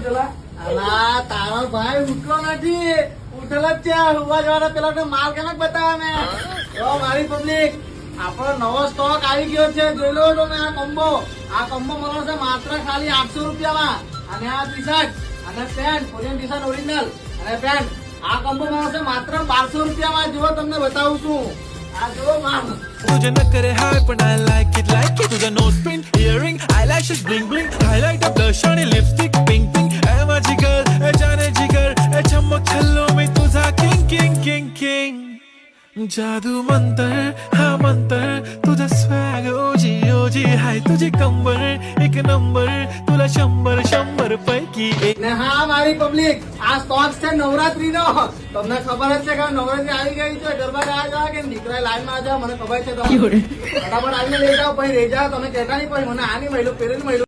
ઉઠેલા? અલા તારો ભાઈ ઉઠલો નથી, ઉઠેલો જ છે. હુવા જવાના પેલા તો માલ કેમ બતાવે મેં. જો મારી પબ્લિક, આપણો નવો સ્ટોક આવી ગયો છે. જોઈ લો તમે આ કોમ્બો મળે છે માત્ર ખાલી 800 રૂપિયામાં. અને આ ટી શર્ટ અને pant, Korean T shirt original અને પેન્ટ, આ કોમ્બો મળે છે માત્ર 1200 રૂપિયામાં. જુઓ તમને બતાવું છું. આ જુઓ માલ. तुझे न करे हाय पण I like it तुझा nose pin earring eyelashes bling bling highlighter blush आणि lipstick pink pink ए माझी girl ए जाने जिगर ए चमक छल्लो मी तुझा king king king king जादू मंतर हा मंतर तुझा swag ओजी ओजी हाय तुझी कंबर एक नंबर तुला 100 पैकी एक ને હા મારી પબ્લિક, આ સ્ટોક છે નવરાત્રી નો. તમને ખબર જ છે કે નવરાત્રી આવી ગઈ છે. ગરબા ગાવા જાવ કે દીકરા લાઈન માં જાવ, મને ખબર છે. તમે ફટાફટ આવીને લઈ જાઓ, પછી રહી જાઓ. તમે કહેતા નહીં, પછી મને આની મહિલો પેરેલી મહિલો